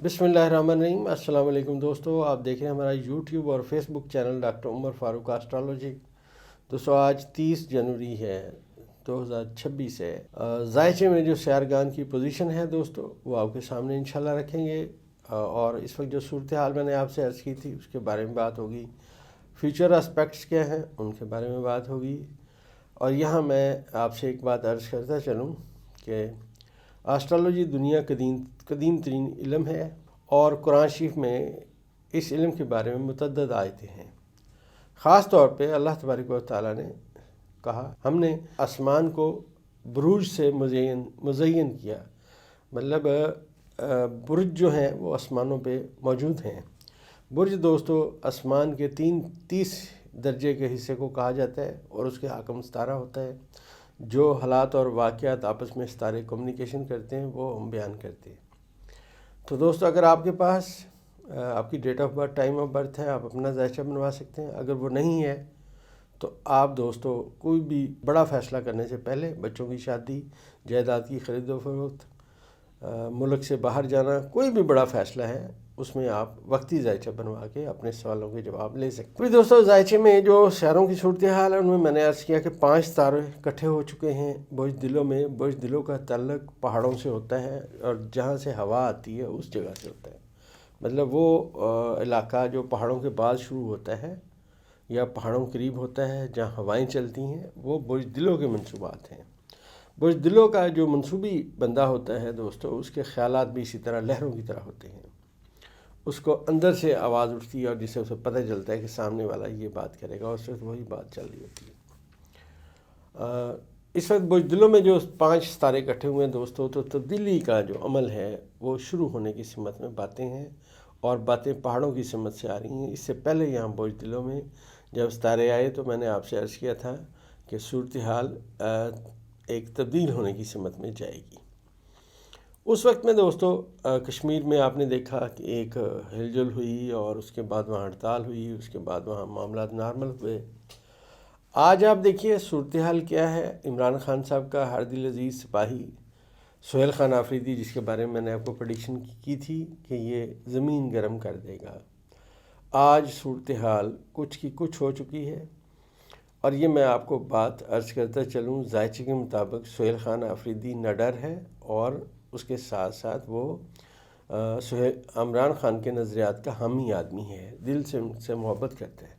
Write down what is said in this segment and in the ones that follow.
बिस्मिल्लाहिर्रहमानिर्रहीम। अस्सलाम वालेकुम दोस्तों, आप देख रहे हैं हमारा यूट्यूब और Facebook channel doctor Umar Farooq astrology. दोस्तों आज 30 जनवरी है 2026 है। जायचे में जो सैरगान की पोजीशन है दोस्तों वो आपके सामने इंशाल्लाह रखेंगे। और इस वक्त जो सूरत हाल मैंने आपसे अर्ज़ की थी उसके बारे में बात होगी। फ्यूचर एस्पेक्ट्स क्या हैं उनके बारे में बात होगी। और यहाँ मैं आपसे एक बात अर्ज़ करता चलूँ कि एस्ट्रोलॉजी दुनिया कदीम तरीन इल्म है और कुरान शरीफ में इस इल्म के बारे में मुतअद्दिद आयतें हैं। ख़ास तौर पे अल्लाह तबारक व तआला ने कहा हमने आसमान को बुरूज से मुज़य्यन किया, मतलब बुर्ज जो हैं वो आसमानों पे मौजूद हैं। बुर्ज दोस्तों आसमान के 30 दर्जे के हिस्से को कहा जाता है और उसके हाकम सितारा होता है। जो हालात और वाक़यात आपस में सितारे कम्युनिकेशन करते हैं वो हम बयान करते हैं। तो दोस्तों अगर आपके पास आपकी date of birth, time of birth है, आप अपना जायचा बनवा सकते हैं। अगर वो नहीं है तो आप दोस्तों कोई भी बड़ा फ़ैसला करने से पहले, बच्चों की शादी, जायदाद की ख़रीद व फरोख्त, मुल्क से बाहर जाना, कोई भी बड़ा फ़ैसला है उसमें आप वक्ती जायचा बनवा के अपने सवालों के जवाब ले सकते हैं। फिर दोस्तों जायचे में जो शहरों की सूरत हाल है उनमें मैंने अर्ज़ किया कि 5 तारे इकट्ठे हो चुके हैं बुर्ज दिलों में। बुर्ज दिलों का ताल्लुक पहाड़ों से होता है और जहाँ से हवा आती है उस जगह से होता है। मतलब वो इलाका जो पहाड़ों के बाद शुरू होता है या पहाड़ों के करीब होता है जहाँ हवाएँ चलती हैं, वो बुर्ज दिलों के मंसूबात हैं। बुर्ज दिलों का जो मंसूबी बंदा होता है दोस्तों उसके ख़यालात भी इसी तरह लहरों की तरह होते हैं। उसको अंदर से आवाज़ उठती है और जिससे उसे पता चलता है कि सामने वाला ये बात करेगा और सिर्फ वही बात चल रही होती है। इस वक्त बुज़दिलों में जो 5 सितारे इकट्ठे हुए हैं दोस्तों, तो तब्दीली का जो अमल है वो शुरू होने की सिमत में बातें हैं और बातें पहाड़ों की सिमत से आ रही हैं। इससे पहले यहाँ बुज़दिलों में जब सितारे आए तो मैंने आपसे अर्ज़ किया था कि सूरत हाल एक तब्दील होने की सिमत में जाएगी। उस वक्त में दोस्तों कश्मीर में आपने देखा कि एक हिलजुल हुई और उसके बाद वहाँ हड़ताल हुई, उसके बाद वहाँ मामला नॉर्मल हुए। आज आप देखिए सूरत हाल क्या है। इमरान खान साहब का हर दिल अजीज़ सिपाही सुहेल खान आफरीदी, जिसके बारे में मैंने आपको प्रेडिक्शन की थी कि ये ज़मीन गर्म कर देगा, आज सूरत हाल कुछ की कुछ हो चुकी है। और ये मैं आपको बात अर्ज़ करता चलूँ, जायचे के मुताबिक सुहेल खान आफरीदी निडर है और उसके साथ साथ वो इमरान खान के नज़रियात का हामी आदमी है, दिल से उनसे मोहब्बत करता है।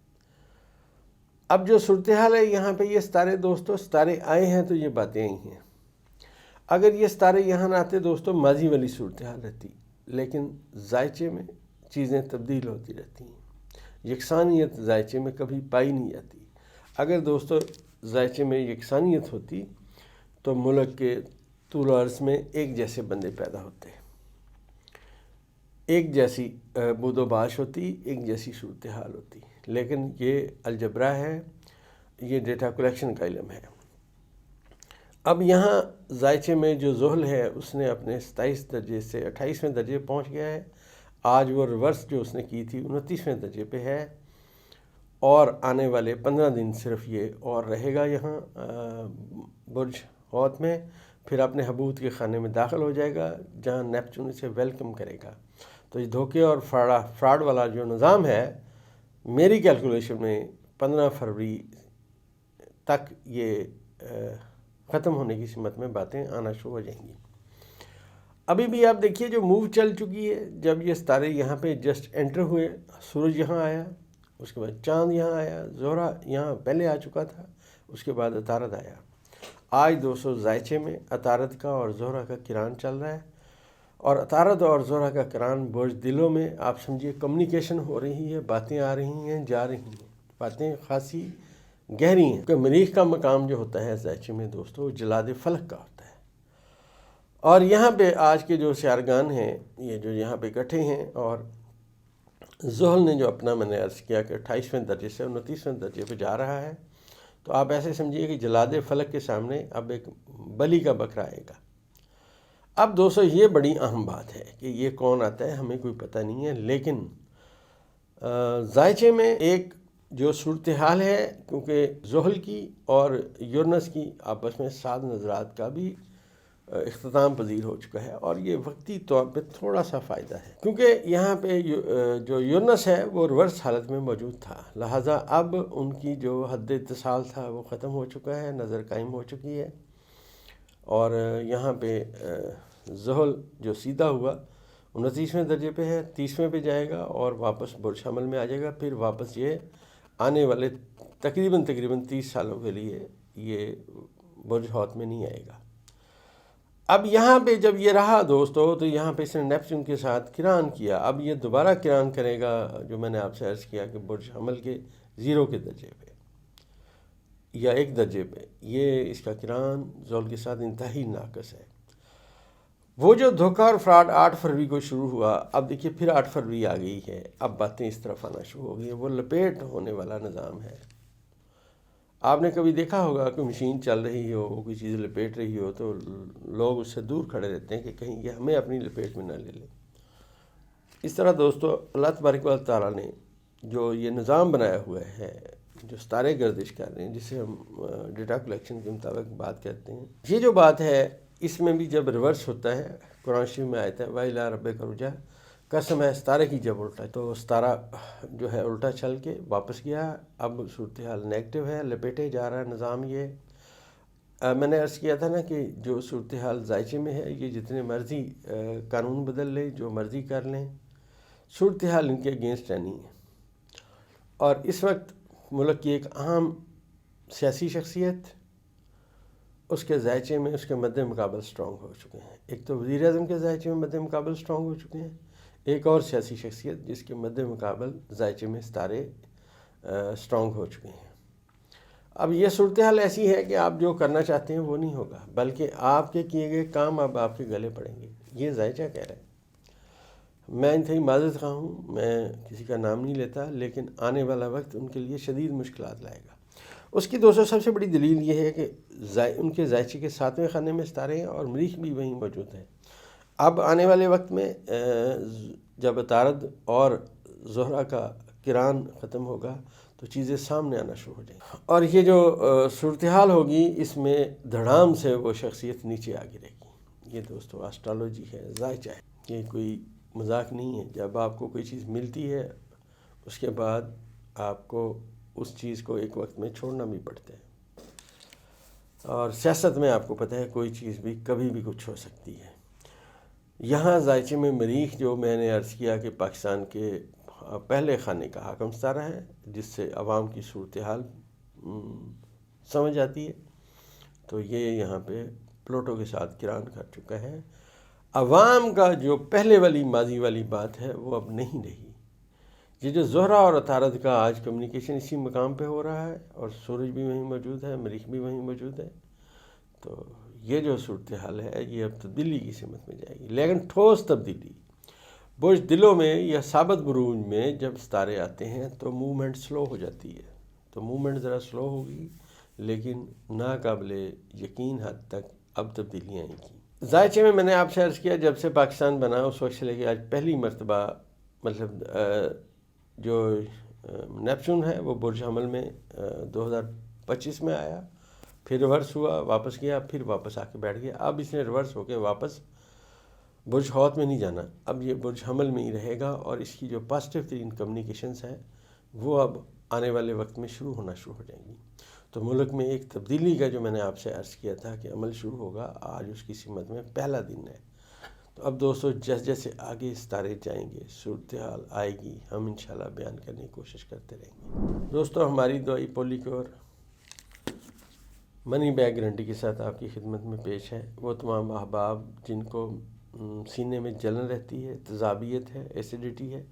अब जो सूरत हाल है यहाँ पे ये सितारे दोस्तों, सितारे आए हैं तो ये बातें आई हैं। अगर ये सितारे यहाँ ना आते दोस्तों माजी वाली सूरत हाल रहती, लेकिन जायचे में चीज़ें तब्दील होती रहती हैं। यकसानियत जायचे में कभी पाई नहीं जाती। अगर दोस्तों जायचे में यकसानियत होती तो मुल्क के तूल अर्ज़ में एक जैसे बंदे पैदा होते, एक जैसी बुदोबाश होती, एक जैसी सूरत हाल होती। लेकिन ये अलजबरा है, ये डेटा कलेक्शन का इल्म है। अब यहाँ जायचे में जो ज़ोहल है उसने अपने 27 दर्जे से 28वें दर्जे पहुँच गया है। आज वो रिवर्स जो उसने की थी 29वें दर्जे पे है और आने वाले 15 दिन सिर्फ ये और रहेगा यहाँ बुर्ज हौत में। फिर अपने हबूत के खाने में दाखिल हो जाएगा जहाँ नेपच्यून इसे वेलकम करेगा। तो इस धोखे और फ्रॉड वाला जो निज़ाम है, मेरी कैलकुलेशन में 15 फरवरी तक ये ख़त्म होने की सिमत में बातें आना शुरू हो जाएंगी। अभी भी आप देखिए जो मूव चल चुकी है। जब ये सितारे यहाँ पे जस्ट एंटर हुए, सूरज यहाँ आया, उसके बाद चाँद यहाँ आया, ज़ोहरा यहाँ पहले आ चुका था, उसके बाद अतारद आया। आज दोस्तों जायचे में अतारद का और ज़ोहरा का किरान चल रहा है और अतारद और ज़ोहरा का किरान बुर्ज दिलों में आप समझिए कम्युनिकेशन हो रही है, बातें आ रही हैं, जा रही हैं, बातें खासी गहरी हैं। क्योंकि मरीख का मकाम जो होता है जायचे में दोस्तों जलाद फलक का होता है। और यहाँ पे आज के जो सैरगान हैं ये जो यहाँ पे इकट्ठे हैं और ज़ोहल ने जो अपना मैंने अर्ज़ किया कि 28वें दर्जे से 29वें दर्जे पे जा रहा है, तो आप ऐसे समझिए कि जलाद फलक के सामने अब एक बलि का बकरा आएगा। अब दोस्तों ये बड़ी अहम बात है कि ये कौन आता है हमें कोई पता नहीं है। लेकिन जायचे में एक जो सूरत हाल है, क्योंकि ज़ोहल की और यूरनस की आपस में 7 नज़रात का भी اختتام پذیر ہو چکا ہے، اور یہ وقتی طور پہ تھوڑا سا فائدہ ہے کیونکہ یہاں پہ جو یونس ہے وہ ریورس حالت میں موجود تھا، لہٰذا اب ان کی جو حد اتصال تھا وہ ختم ہو چکا ہے، نظر قائم ہو چکی ہے، اور یہاں پہ زحل جو سیدھا ہوا 29ویں درجے پہ ہے، 30ویں پہ جائے گا اور واپس برج حمل میں آ جائے گا، پھر واپس یہ آنے والے تقریباً 30 سالوں کے لیے یہ برج حوت میں نہیں آئے گا۔ اب یہاں پہ جب یہ رہا دوستو تو یہاں پہ اس نے نیپچون کے ساتھ کران کیا، اب یہ دوبارہ کران کرے گا، جو میں نے آپ سے عرض کیا کہ برج حمل کے 0 کے درجے پہ یا 1 درجے پہ، یہ اس کا کران زحل کے ساتھ انتہائی ناقص ہے۔ وہ جو دھوکہ اور فراڈ 8 فروری کو شروع ہوا، اب دیکھیے پھر 8 فروری آ گئی ہے، اب باتیں اس طرف آنا شروع ہو گئی ہیں، وہ لپیٹ ہونے والا نظام ہے۔ آپ نے کبھی دیکھا ہوگا کہ مشین چل رہی ہو، کوئی چیز لپیٹ رہی ہو تو لوگ اس سے دور کھڑے رہتے ہیں کہ کہیں یہ ہمیں اپنی لپیٹ میں نہ لے لیں۔ اس طرح دوستو اللہ تبارک و تعالیٰ نے جو یہ نظام بنایا ہوا ہے، جو ستارے گردش کر رہے ہیں، جسے ہم ڈیٹا کلیکشن کے مطابق بات کرتے ہیں، یہ جو بات ہے اس میں بھی جب ریورس ہوتا ہے، قرآن شریف میں آیت ہے وَإِلَىٰ رَبِّكَ الرُّجْعَىٰ، قسم ہے ستارے کی جب الٹا، تو ستارہ جو ہے الٹا چل کے واپس گیا، اب صورتحال نیگیٹو ہے، لپیٹے جا رہا ہے نظام۔ یہ میں نے عرض کیا تھا نا کہ جو صورتحال ذائچے میں ہے، یہ جتنے مرضی قانون بدل لیں، جو مرضی کر لیں، صورتحال ان کے اگینسٹ نہیں ہے۔ اور اس وقت ملک کی ایک اہم سیاسی شخصیت اس کے ذائچے میں اس کے مد مقابل سٹرونگ ہو چکے ہیں، ایک تو وزیر اعظم کے ذائچے میں مد مقابل سٹرونگ ہو چکے ہیں، ایک اور سیاسی شخصیت جس کے مد مقابل ذائچے میں ستارے سٹرونگ ہو چکے ہیں۔ اب یہ صورتحال ایسی ہے کہ آپ جو کرنا چاہتے ہیں وہ نہیں ہوگا، بلکہ آپ کے کیے گئے کام اب آپ کے گلے پڑیں گے، یہ ذائچہ کہہ رہا ہے۔ میں انتہائی معذرت خواہ ہوں، میں کسی کا نام نہیں لیتا، لیکن آنے والا وقت ان کے لیے شدید مشکلات لائے گا۔ اس کی دوستوں سب سے بڑی دلیل یہ ہے کہ ان کے ذائچے کے 7ویں خانے میں ستارے ہیں اور مریخ بھی وہیں موجود ہے۔ اب آنے والے وقت میں جب عطارد اور زہرہ کا کران ختم ہوگا تو چیزیں سامنے آنا شروع ہو جائیں گی، اور یہ جو صورتحال ہوگی اس میں دھڑام سے وہ شخصیت نیچے آ گرے گی۔ یہ دوستو اسٹرالوجی ہے، ذائچہ ہے، یہ کوئی مذاق نہیں ہے۔ جب آپ کو کوئی چیز ملتی ہے اس کے بعد آپ کو اس چیز کو ایک وقت میں چھوڑنا بھی پڑتا ہے، اور سیاست میں آپ کو پتہ ہے کوئی چیز بھی کبھی بھی کچھ ہو سکتی ہے۔ یہاں ذائچے میں مریخ جو میں نے عرض کیا کہ پاکستان کے پہلے خانے کا حاکم ستارہ ہے، جس سے عوام کی صورتحال سمجھ آتی ہے، تو یہ یہاں پہ پلوٹو کے ساتھ کران کر چکا ہے۔ عوام کا جو پہلے والی ماضی والی بات ہے وہ اب نہیں رہی۔ یہ جو زہرہ اور عطارد کا آج کمیونیکیشن اسی مقام پہ ہو رہا ہے، اور سورج بھی وہیں موجود ہے، مریخ بھی وہیں موجود ہے، تو یہ جو صورتحال ہے یہ اب تبدیلی کی سمت میں جائے گی، لیکن ٹھوس تبدیلی۔ برج دلوں میں یا ثابت بروج میں جب ستارے آتے ہیں تو موومنٹ سلو ہو جاتی ہے، تو موومنٹ ذرا سلو ہوگی، لیکن ناقابل یقین حد تک اب تبدیلیاں آئیں گی۔ ذائچے میں نے آپ سے عرض کیا جب سے پاکستان بنا اس وقت سے لے کے آج پہلی مرتبہ مطلب جو نیپچون ہے وہ برج حمل میں 2025 میں آیا، پھر ریورس ہوا، واپس گیا، پھر واپس آ کے بیٹھ گیا۔ اب اس نے ریورس ہو کے واپس برج حوت میں نہیں جانا، اب یہ برج حمل میں ہی رہے گا، اور اس کی جو پازیٹیو ترین کمیونیکیشنز ہیں وہ اب آنے والے وقت میں شروع ہونا شروع ہو جائیں گی۔ تو ملک میں ایک تبدیلی کا جو میں نے آپ سے عرض کیا تھا کہ عمل شروع ہوگا، آج اس کی سمت میں پہلا دن ہے۔ تو اب دوستو جیسے جیسے آگے ستارے جائیں گے، صورتحال آئے گی، ہم انشاءاللہ بیان کرنے کی کوشش کرتے رہیں گے۔ دوستو ہماری دعائی پولیکور منی بیگ گارنٹی کے ساتھ آپ کی خدمت میں پیش ہے۔ وہ تمام احباب جن کو سینے میں جلن رہتی ہے، تذابیت ہے، ایسیڈیٹی ہے،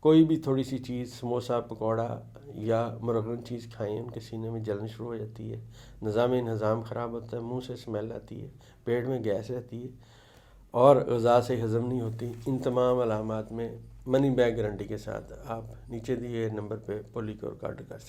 کوئی بھی تھوڑی سی چیز سموسا پکوڑا یا مرغن چیز کھائیں ان کے سینے میں جلن شروع ہو جاتی ہے، نظام خراب ہوتا ہے، منہ سے اسمیل آتی ہے، پیٹ میں گیس رہتی ہے اور غذا سے ہضم نہیں ہوتی، ان تمام علامات میں منی بیگ گارنٹی کے ساتھ آپ نیچے دیے نمبر پہ پولیکور کا آرڈر کر سکتے ہیں۔